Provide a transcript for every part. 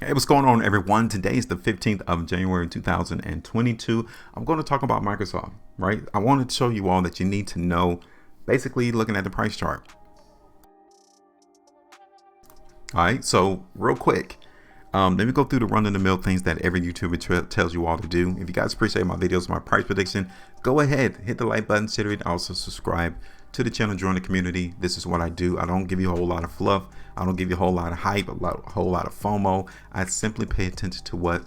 Hey, what's going on, everyone? Today is the 15th of January 2022. I'm going to talk about Microsoft, right? I wanted to show you all that you need to know, basically looking at the price chart. All right, so real quick, let me go through the run-of-the-mill things that every YouTuber tells you all to do. If you guys appreciate my videos, my price prediction, go ahead, hit the like button, consider it. Also subscribe to the channel, join the community. This is what I do. I don't give you a whole lot of fluff. I don't give you a whole lot of hype, a whole lot of FOMO. I simply pay attention to what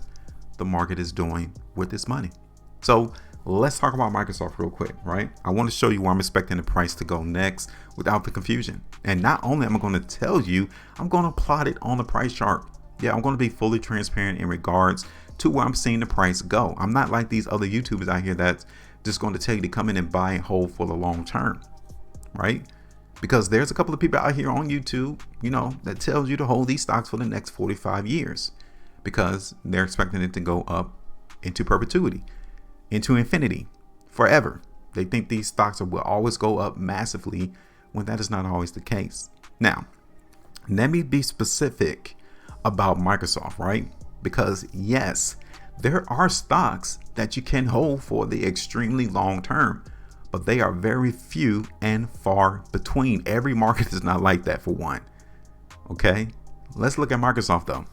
the market is doing with this money. So let's talk about Microsoft real quick, right? I want to show you where I'm expecting the price to go next without the confusion. And not only am I going to tell you, I'm going to plot it on the price chart. Yeah, I'm going to be fully transparent in regards to where I'm seeing the price go. I'm not like these other YouTubers out here that's just going to tell you to come in and buy and hold for the long term, right? Because there's a couple of people out here on YouTube, that tells you to hold these stocks for the next 45 years because they're expecting it to go up into perpetuity, into infinity, forever. They think these stocks will always go up massively when that is not always the case. Now, let me be specific about Microsoft, right? Because yes, there are stocks that you can hold for the extremely long term, but they are very few and far between. Every market is not like that, for one. Okay, let's look at Microsoft though.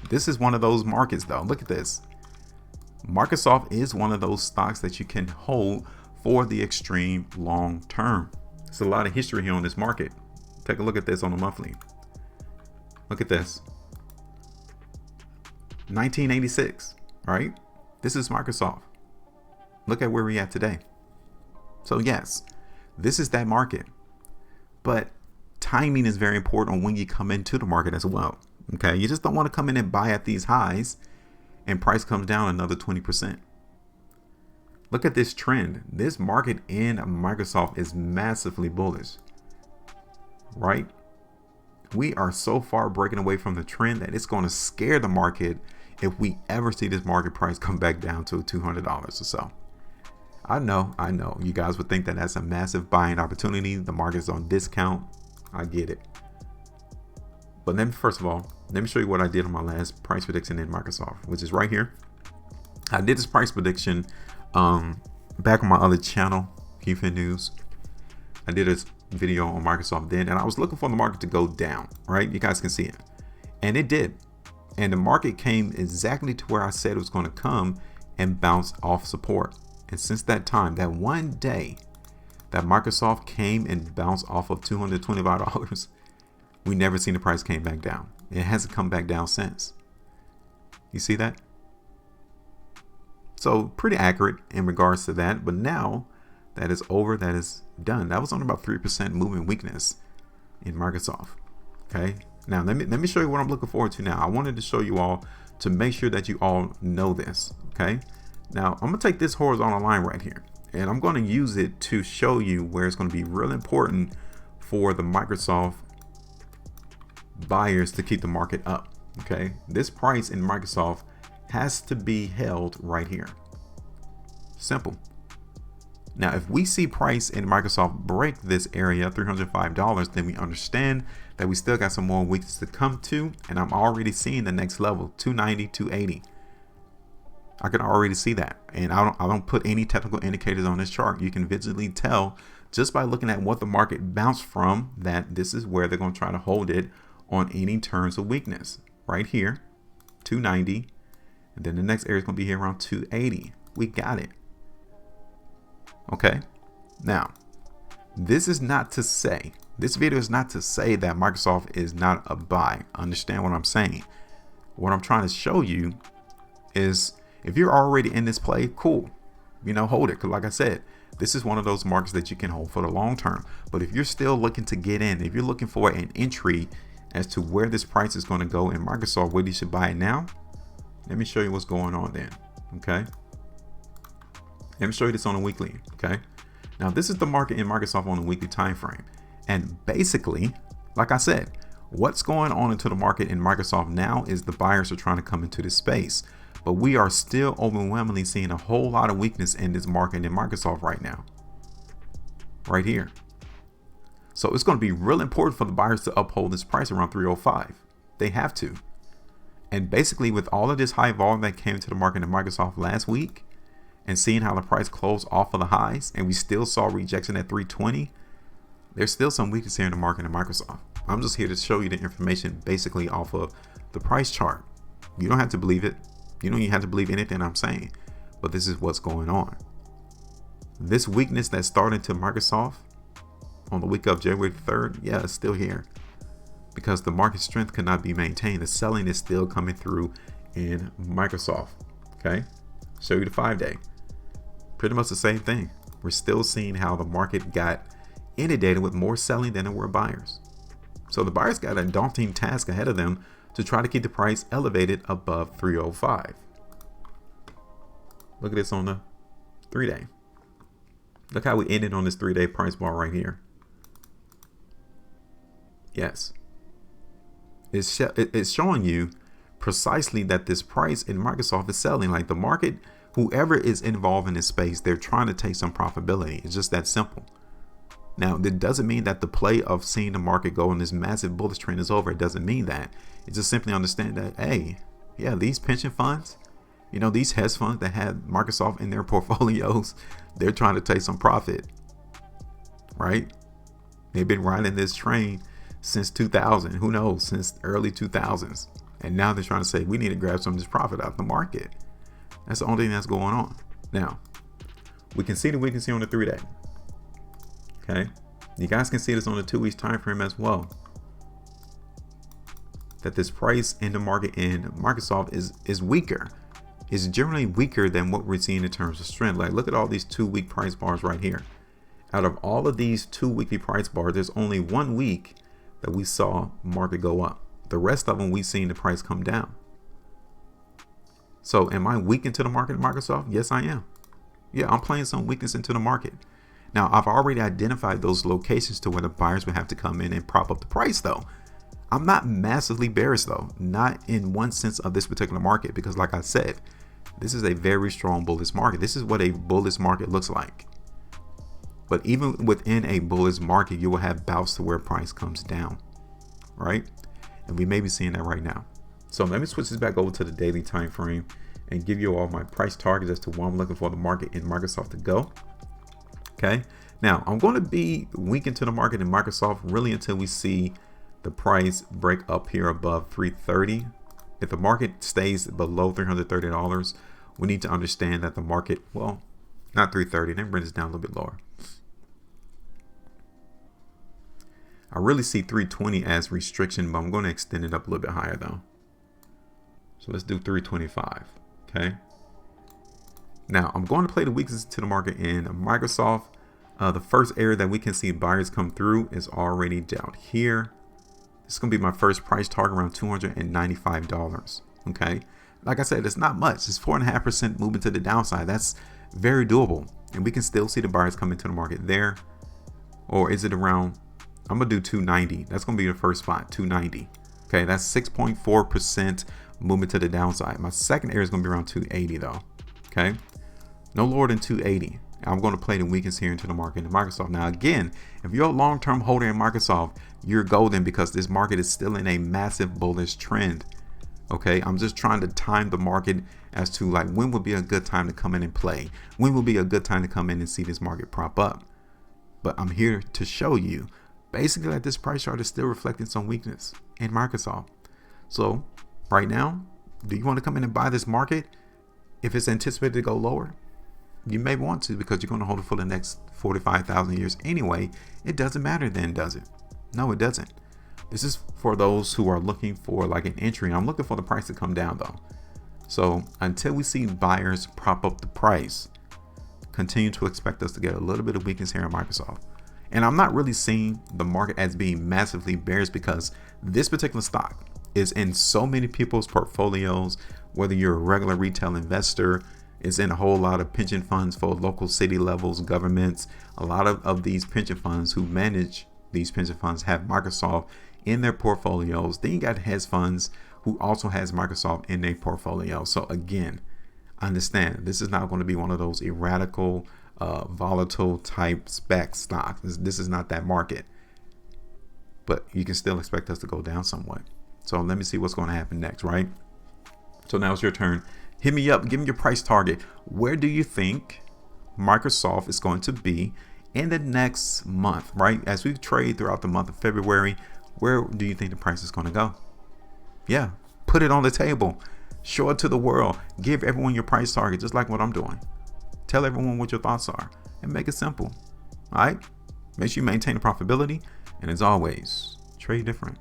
This is one of those markets though. Look at this. Microsoft is one of those stocks that you can hold for the extreme long term. There's a lot of history here on this market. Take a look at this on a monthly. Look at this. 1986, right? This is Microsoft. Look at where we're at today. So yes, this is that market, but timing is very important on when you come into the market as well. Okay, you just don't want to come in and buy at these highs and price comes down another 20%. Look at this trend. This market in Microsoft is massively bullish, right? We are so far breaking away from the trend that it's going to scare the market if we ever see this market price come back down to $200 or so. I know you guys would think that that's a massive buying opportunity. The market's on discount. I get it. But first of all, let me show you what I did on my last price prediction in Microsoft, which is right here. I did this price prediction back on my other channel, HueFin News. I did a video on Microsoft then, and I was looking for the market to go down, right? You guys can see it. And it did. And the market came exactly to where I said it was going to come and bounce off support. And since that time, that one day that Microsoft came and bounced off of $225, we never seen the price came back down. It hasn't come back down since. You see that? So pretty accurate in regards to that. But now that is over, that is done. That was on about 3% moving weakness in Microsoft. Okay. Now let me show you what I'm looking forward to now. I wanted to show you all to make sure that you all know this. Okay. Now I'm gonna take this horizontal line right here and I'm going to use it to show you where it's going to be real important for the Microsoft buyers to keep the market up. Okay. This price in Microsoft has to be held right here. Simple. Now, if we see price in Microsoft break this area, $305, then we understand that we still got some more weakness to come to. And I'm already seeing the next level, 290, 280. I can already see that. And I don't put any technical indicators on this chart. You can visually tell just by looking at what the market bounced from that this is where they're going to try to hold it on any turns of weakness. Right here, 290. And then the next area is going to be here around 280. We got it. Okay, now this is not to say, this video is not to say that Microsoft is not a buy. Understand what I'm saying. What I'm trying to show you is if you're already in this play, cool, hold it. Because like I said, this is one of those markets that you can hold for the long term. But if you're still looking to get in, if you're looking for an entry as to where this price is going to go in Microsoft, whether you should buy it now, let me show you what's going on then. Okay. Let me show you this on a weekly. Okay. Now this is the market in Microsoft on a weekly time frame. And basically, like I said, what's going on into the market in Microsoft now is the buyers are trying to come into this space. But we are still overwhelmingly seeing a whole lot of weakness in this market in Microsoft right now. Right here. So it's going to be real important for the buyers to uphold this price around 305. They have to. And basically with all of this high volume that came into the market in Microsoft last week and seeing how the price closed off of the highs, and we still saw rejection at 320, there's still some weakness here in the market in Microsoft. I'm just here to show you the information basically off of the price chart. You don't have to believe it. You don't even have to believe anything I'm saying, but this is what's going on. This weakness that started to Microsoft on the week of January 3rd, yeah, it's still here because the market strength cannot be maintained. The selling is still coming through in Microsoft. Okay, show you the 5-day. Pretty much the same thing. We're still seeing how the market got inundated with more selling than there were buyers. So the buyers got a daunting task ahead of them to try to keep the price elevated above 305. Look at this on the 3-day. Look how we ended on this 3-day price bar right here. Yes. It's showing you precisely that this price in Microsoft is selling. Like the market, whoever is involved in this space, they're trying to take some profitability. It's just that simple. Now, that doesn't mean that the play of seeing the market go on this massive bullish trend is over. It doesn't mean that. It just simply understand that, hey, yeah, these pension funds, you know, these hedge funds that had Microsoft in their portfolios, they're trying to take some profit, right? They've been riding this train since 2000, who knows, since early 2000s. And now they're trying to say, we need to grab some of this profit out the market. That's the only thing that's going on. Now, we can see the weakness here on the 3-day. Okay, you guys can see this on the 2 weeks time frame as well. That this price in the market in Microsoft is weaker. It's generally weaker than what we're seeing in terms of strength. Like look at all these 2-week price bars right here. Out of all of these 2 weekly price bars, there's only 1 week that we saw market go up. The rest of them we've seen the price come down. So am I weak into the market in Microsoft? Yes, I am. Yeah, I'm playing some weakness into the market. Now, I've already identified those locations to where the buyers would have to come in and prop up the price though. I'm not massively bearish though, not in one sense of this particular market, because like I said, this is a very strong bullish market. This is what a bullish market looks like. But even within a bullish market, you will have bouts to where price comes down, right? And we may be seeing that right now. So let me switch this back over to the daily time frame and give you all my price targets as to where I'm looking for the market in Microsoft to go. Okay, now I'm going to be weak into the market in Microsoft really until we see the price break up here above 330. If the market stays below $330, we need to understand that the market, well, not 330, then bring this down a little bit lower. I really see 320 as restriction, but I'm going to extend it up a little bit higher though. So let's do 325. Okay. Now I'm going to play the weakness to the market in Microsoft. The first area that we can see buyers come through is already down here. This is going to be my first price target around $295. Okay. Like I said, it's not much. It's 4.5% movement to the downside. That's very doable. And we can still see the buyers come into the market there. Or is it around, I'm going to do 290. That's going to be the first spot, 290. Okay. That's 6.4% movement to the downside. My second area is going to be around 280 though. Okay. No lower than 280. I'm going to play the weakness here into the market in Microsoft. Now, again, if you're a long-term holder in Microsoft, you're golden because this market is still in a massive bullish trend. Okay, I'm just trying to time the market as to like when would be a good time to come in and play. When will be a good time to come in and see this market prop up. But I'm here to show you basically that this price chart is still reflecting some weakness in Microsoft. So right now, do you want to come in and buy this market if it's anticipated to go lower? You may want to because you're going to hold it for the next 45,000 years anyway. It doesn't matter then, does it? No, it doesn't. This is for those who are looking for like an entry. I'm looking for the price to come down though. So until we see buyers prop up the price, continue to expect us to get a little bit of weakness here in Microsoft. And I'm not really seeing the market as being massively bearish because this particular stock is in so many people's portfolios, whether you're a regular retail investor. It's in a whole lot of pension funds for local city levels, governments. A lot of these pension funds who manage these pension funds have Microsoft in their portfolios. Then you got hedge funds who also has Microsoft in their portfolio. So again, understand this is not going to be one of those erratical, volatile type spec stocks. This is not that market. But you can still expect us to go down somewhat. So let me see what's going to happen next, right? So now it's your turn. Hit me up. Give me your price target. Where do you think Microsoft is going to be in the next month, right? As we trade throughout the month of February, where do you think the price is going to go? Yeah, put it on the table. Show it to the world. Give everyone your price target, just like what I'm doing. Tell everyone what your thoughts are and make it simple. All right? Make sure you maintain the profitability. And as always, trade different.